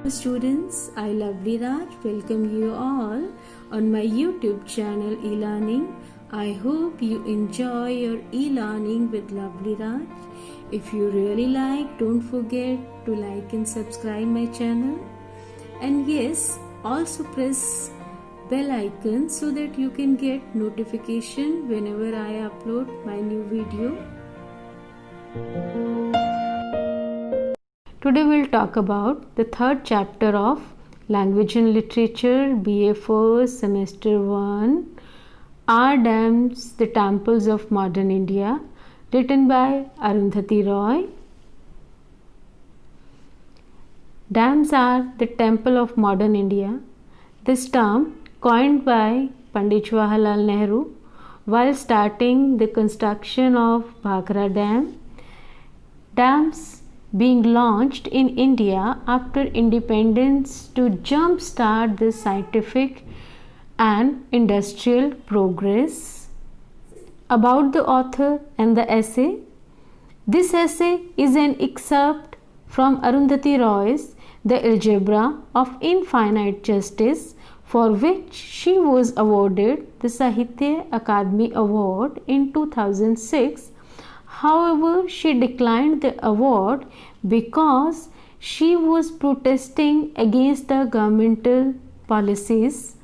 Students, I Lovely Raj welcome you all on my YouTube channel e-learning. I hope you enjoy your e-learning with Lovely Raj. If you really like, don't forget to like and subscribe my channel. And yes, also press bell icon so that you can get notification whenever I upload my new video. Today we'll talk about the third chapter of Language and Literature, BA First, Semester 1, Are Dams the Temples of Modern India? Written by Arundhati Roy. Dams are the temple of modern India. This term, coined by Pandit Jawaharlal Nehru while starting the construction of Bhakra Dam. Dams being launched in India after independence to jumpstart the scientific and industrial progress. About the author and the essay. This essay is an excerpt from Arundhati Roy's The Algebra of Infinite Justice, for which she was awarded the Sahitya Akademi Award in 2006. However, she declined the award because she was protesting against the governmental policies.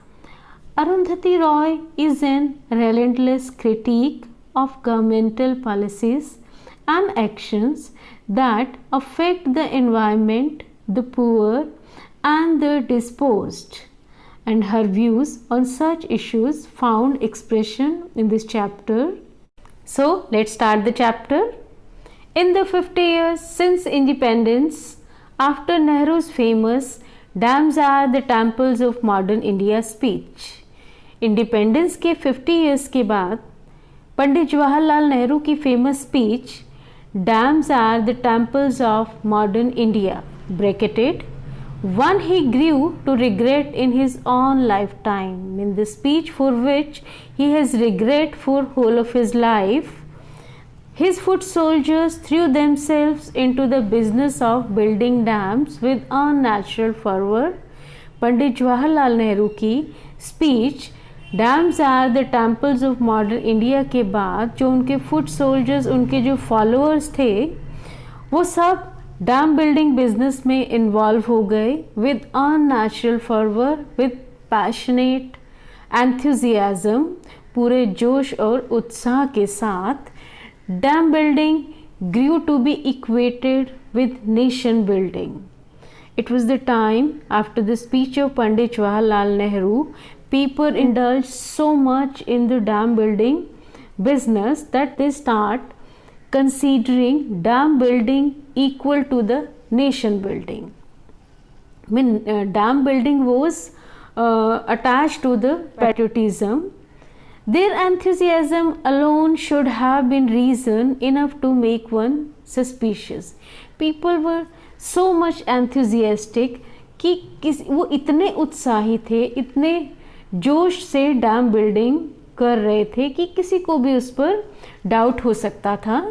Arundhati Roy is an relentless critique of governmental policies and actions that affect the environment, the poor, and the dispossessed, and her views on such issues found expression in this chapter. So, let's start the chapter. In the 50 years since independence, after Nehru's famous "Dams are the temples of modern India" speech, independence के 50 years के बाद पंडित जवाहरलाल नेहरू की famous speech "Dams are the temples of modern India" bracketed, one he grew to regret in his own lifetime, in the speech for which he has regret for whole of his life. His foot soldiers threw themselves into the business of building dams with unnatural fervor. Pandit Jawaharlal Nehru की speech dams are the temples of modern India के बाद जो उनके foot soldiers, उनके जो followers थे, वो सब डैम बिल्डिंग बिजनेस में इन्वॉल्व हो गए with unnatural fervour, with passionate enthusiasm, पूरे जोश और उत्साह के साथ. Dam building grew to be equated with nation building. It was the time after the speech of Pandit Jawaharlal Nehru, people indulged so much in the dam building business that they start considering dam building equal to the nation building. I mean, dam building was attached to the patriotism. Their enthusiasm alone should have been reason enough to make one suspicious. People were so much enthusiastic कि वो इतने उत्साही थे, इतने जोश से dam building कर रहे थे कि किसी को भी उस पर डाउट हो सकता था.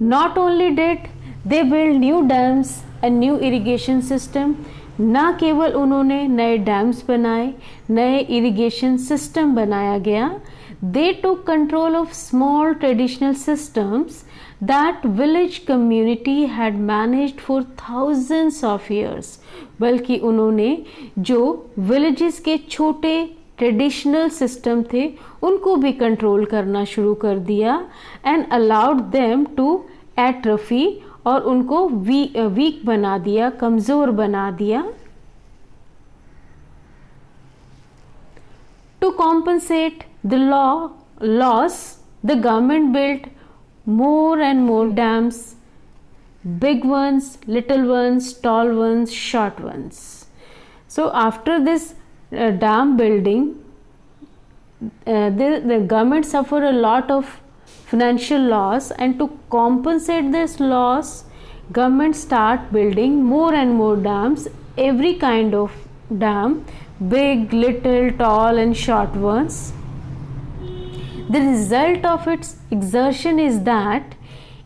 Not only did they build new dams and new irrigation system, ना केवल उन्होंने नए डैम्स बनाए, नए इरिगेशन सिस्टम बनाया गया. They took control of small traditional systems that village community had managed for thousands of years. बल्कि उन्होंने जो villages के छोटे ट्रेडिशनल सिस्टम थे उनको भी कंट्रोल करना शुरू कर दिया and allowed them to atrophy, और उनको वीक बना दिया, कमज़ोर बना दिया. To compensate the loss, the government built more and more dams, big ones, little ones, tall ones, short ones. So after this dam building, the government suffered a lot of financial loss, and to compensate this loss, government start building more and more dams, every kind of dam, big, little, tall and short ones. The result of its exertion is that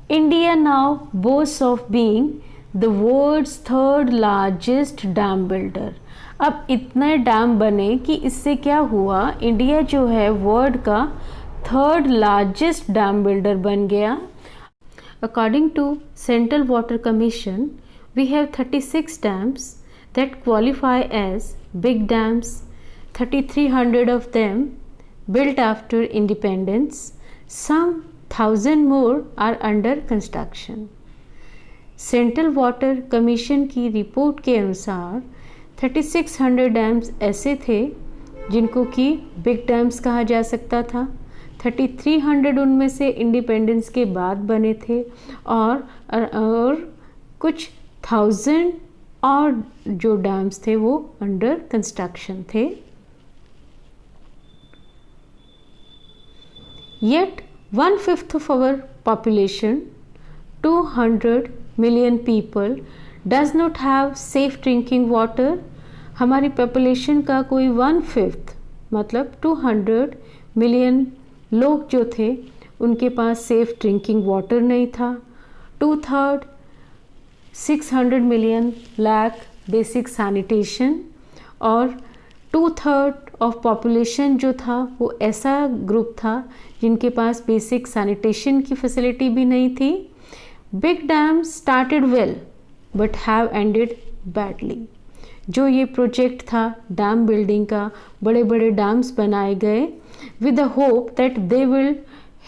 India now boasts of being the world's third largest dam builder. अब इतने dam बने कि इससे क्या हुआ, India जो है world का थर्ड लार्जेस्ट डैम बिल्डर बन गया। According to Central Water Commission we have 36 dams that qualify as big dams, 3,300 of them built after independence. Some 1,000 more are under construction. Central Water commission की report के अनुसार 3,600 dams ऐसे थे जिनको कि big dams कहा जा सकता था। 3,300 उनमें से इंडिपेंडेंस के बाद बने थे और कुछ 1,000 और जो डैम्स थे वो अंडर कंस्ट्रक्शन थे। Yet 1/5 of our population, 200 million people, does not have safe drinking water. हमारी पॉपुलेशन का कोई 1/5 मतलब 200 मिलियन लोग जो थे उनके पास सेफ ड्रिंकिंग वाटर नहीं था। 2/3 600 मिलियन लैक बेसिक सैनिटेशन और 2/3 ऑफ पॉपुलेशन जो था वो ऐसा ग्रुप था जिनके पास बेसिक सैनिटेशन की फैसिलिटी भी नहीं थी। Big dam started well but have ended badly. जो ये प्रोजेक्ट था डैम बिल्डिंग का, बड़े बड़े डैम्स बनाए गए with the hope that they will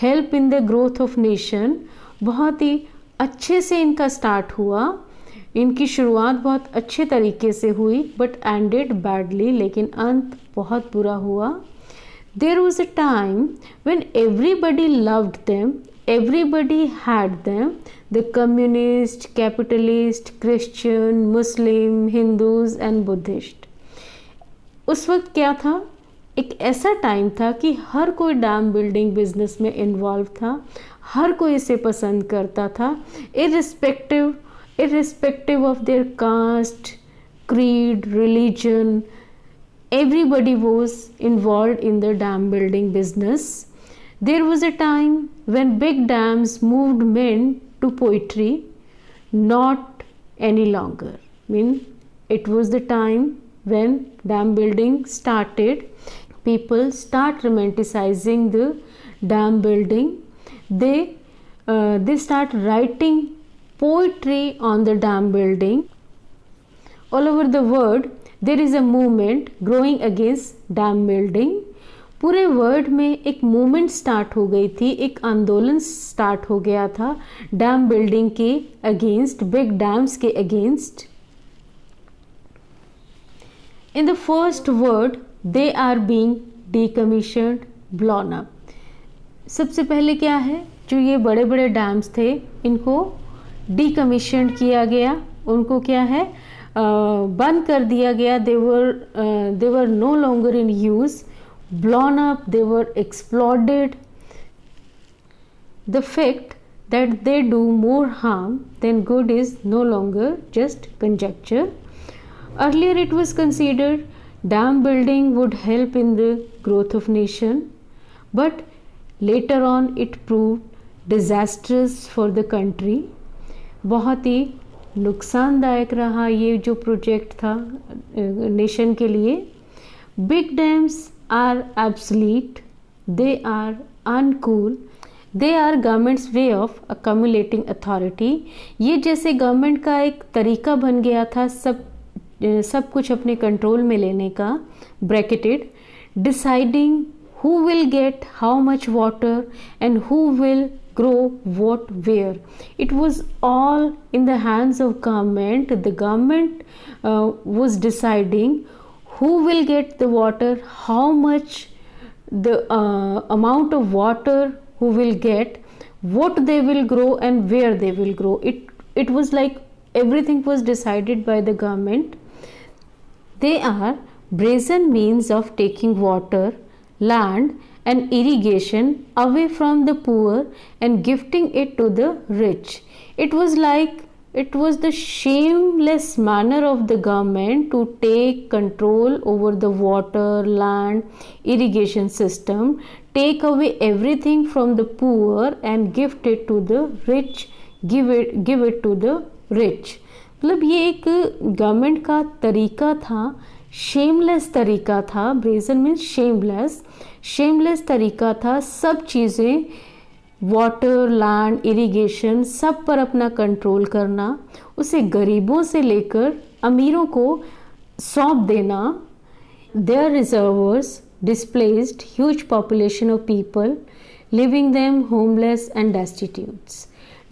help in the growth of nation. बहुत ही अच्छे से इनका स्टार्ट हुआ, इनकी शुरुआत बहुत अच्छे तरीके से हुई बट एंडेड बैडली, लेकिन अंत बहुत बुरा हुआ। There was a time when everybody loved them, everybody had them, the communist, capitalist, Christian, Muslim, Hindus and Buddhist. उस वक्त क्या था, एक ऐसा टाइम था कि हर कोई डैम बिल्डिंग बिजनेस में इन्वॉल्व था, हर कोई इसे पसंद करता था, irrespective of their caste, creed, religion. Everybody was involved in the dam building business. There was a time when big dams moved men to poetry, not any longer. It was the time when dam building started. People start romanticizing the dam building. They start writing poetry on the dam building. All over the world there is a movement growing against dam building. पूरे world में एक movement start हो गई थी, एक आंदोलन start हो गया था डैम बिल्डिंग के अगेंस्ट, बिग डैम्स के against. In the first word they are being decommissioned, blown up. सबसे पहले क्या है, जो ये बड़े बड़े डैम्स थे इनको डीकमीशन किया गया, उनको क्या है बंद कर दिया गया। They were no longer in use, blown up, they were exploded. The fact that they do more harm than good is no longer just conjecture. Earlier it was considered dam building would help in the growth of nation, but later on it proved disasters for the country. बहुत ही नुकसानदायक रहा ये जो project था nation के लिए। Big dams are obsolete, they are uncool, they are governments way of accumulating authority. ये जैसे गवर्नमेंट का एक तरीका बन गया था सब कुछ अपने कंट्रोल में लेने का, bracketed, deciding who will get how much water and who will grow what where. It was all in the hands of government. The government was deciding who will get the water, how much the amount of water who will get, what they will grow and where they will grow. It was like everything was decided by the government. They are brazen means of taking water, land and irrigation away from the poor and gifting it to the rich. It was the shameless manner of the government to take control over the water, land, irrigation system, take away everything from the poor and gift it to the rich, give it to the rich. मतलब ये एक government का तरीका था, shameless तरीका था। Brazen means shameless, shameless तरीका था सब चीज़ें, वाटर, लैंड, इरिगेशन, सब पर अपना कंट्रोल करना, उसे गरीबों से लेकर अमीरों को सौंप देना। Their reservoirs displaced huge population of people, leaving them homeless and destitute.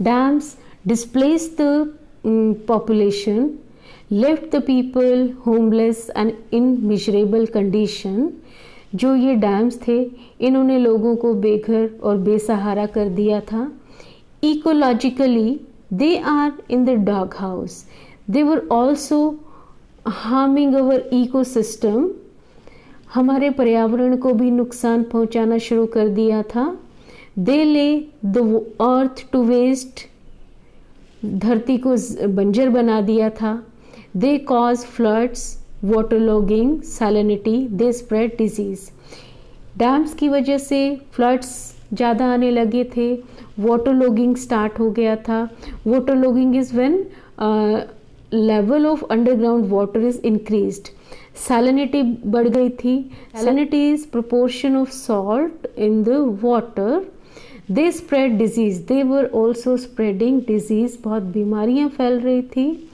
Dams displaced the population, left the people homeless and in miserable condition. जो ये डैम्स थे इन्होंने लोगों को बेघर और बेसहारा कर दिया था। Ecologically, they are in the doghouse. They were also harming our ecosystem. हमारे पर्यावरण को भी नुकसान पहुंचाना शुरू कर दिया था। दे ले द अर्थ टू वेस्ट, धरती को बंजर बना दिया था। They cause floods, water logging, salinity, they spread disease. Dams की वजह से फ्लड्स ज़्यादा आने लगे थे, वाटर लॉगिंग स्टार्ट हो गया था। Water logging is when level of underground water is increased. Salinity बढ़ गई थी। Salinity is proportion of salt in the water. They spread disease, they were also spreading disease, बहुत बीमारियां फैल रही थी।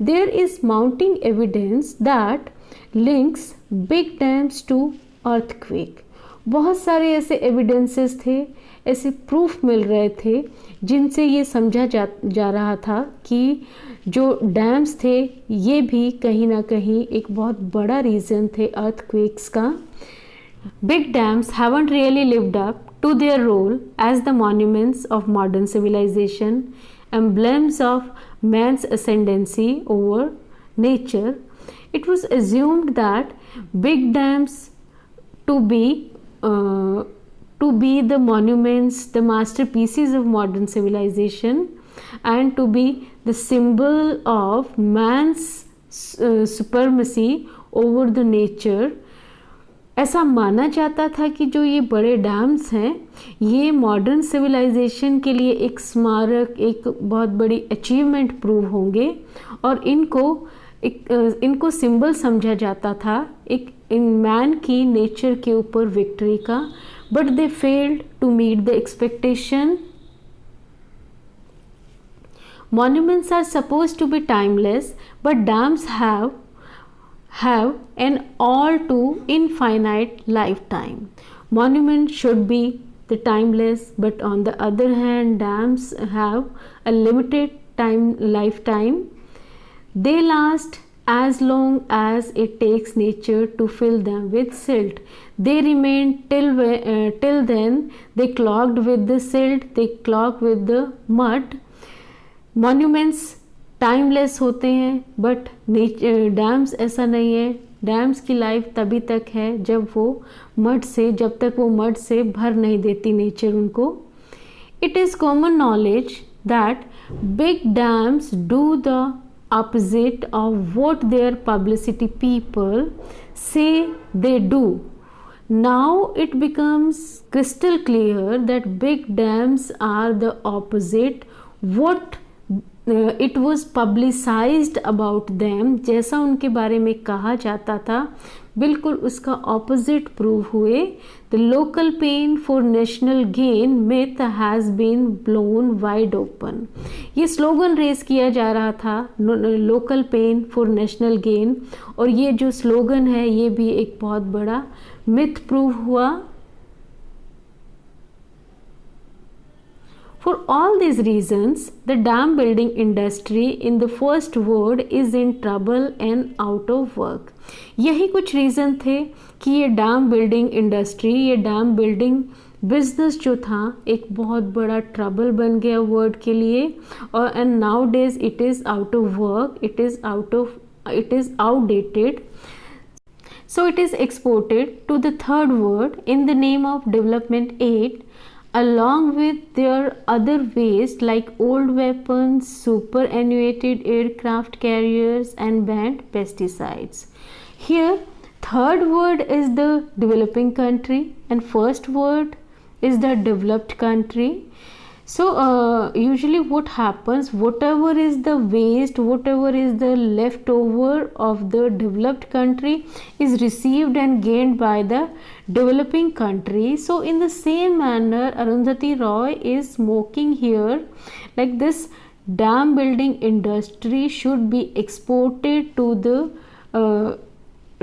There is mounting evidence that links big dams to earthquake. बहुत सारे ऐसे एविडेंसेस थे, ऐसे प्रूफ मिल रहे थे जिनसे ये समझा जा रहा था कि जो डैम्स थे ये भी कहीं ना कहीं एक बहुत बड़ा रीज़न थे अर्थक्वेक्स का। Big dams haven't really lived up to their role as the monuments of modern civilization, emblems of man's ascendancy over nature. It was assumed that big dams to be the monuments, the masterpieces of modern civilization, and to be the symbol of man's supremacy over the nature. ऐसा माना जाता था कि जो ये बड़े dams हैं ये मॉडर्न सिविलाइजेशन के लिए एक स्मारक, एक बहुत बड़ी अचीवमेंट प्रूव होंगे और इनको सिंबल समझा जाता था एक इन मैन की नेचर के ऊपर विक्ट्री का। But they failed to meet the expectation. Monuments are supposed to be timeless, but dams have an all too infinite lifetime. Monuments should be the timeless, but on the other hand, dams have a limited lifetime. They last as long as it takes nature to fill them with silt. They remain till then. They clogged with the silt. They clog with the mud. Monuments timeless होते हैं but dams ऐसा नहीं है। Dams की life तभी तक है जब तक वो मड से भर नहीं देती नेचर उनको। It is common knowledge that big dams do the opposite of what their publicity people say they do. Now it becomes crystal clear that big dams are the opposite what it was publicized about them। जैसा उनके बारे में कहा जाता था बिल्कुल उसका opposite prove हुए। The local pain for national gain myth has been blown wide open. ये स्लोगन रेस किया जा रहा था local pain for national gain, और ये जो स्लोगन है ये भी एक बहुत बड़ा मिथ प्रूव हुआ। For all these reasons, the dam building industry in the first word is in trouble and out of work। यही कुछ रीज़न थे कि ये डैम बिल्डिंग इंडस्ट्री, ये डैम बिल्डिंग बिजनेस जो था एक बहुत बड़ा ट्रबल बन गया वर्ड के लिए, और and now days it is out of work, it is outdated। So it is exported to the third world in the name of development aid, along with their other waste like old weapons, superannuated aircraft carriers and banned pesticides. Here third word is the developing country and first word is the developed country. So usually what happens, whatever is the waste, whatever is the leftover of the developed country is received and gained by the developing country. So in the same manner, Arundhati Roy is smoking here, like this dam building industry should be exported to the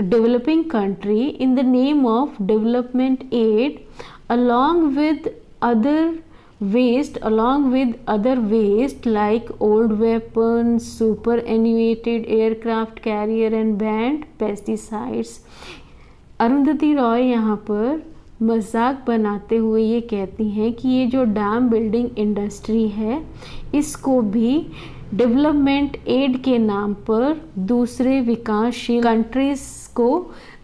developing country in the name of development aid, along with other waste like old weapons, superannuated aircraft carrier and banned pesticides. Arundhati Roy यहाँ पर मजाक बनाते हुए ये कहती हैं कि ये जो डैम बिल्डिंग इंडस्ट्री है, इसको भी डेवलपमेंट एड के नाम पर दूसरे विकासशील कंट्रीज को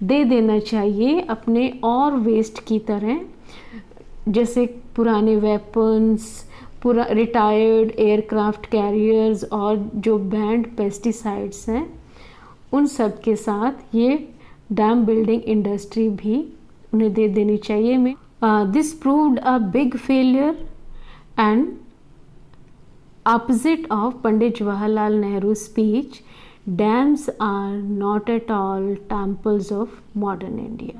दे देना चाहिए अपने और वेस्ट की तरह, जैसे पुराने वेपन्स, रिटायर्ड एयरक्राफ्ट कैरियर्स और जो बैंड पेस्टिसाइड्स हैं, उन सब के साथ ये डैम बिल्डिंग इंडस्ट्री भी उन्हें दे देनी चाहिए. This proved a big failure and opposite of Pandit Jawaharlal Nehru's speech, dams are not at all temples of modern India.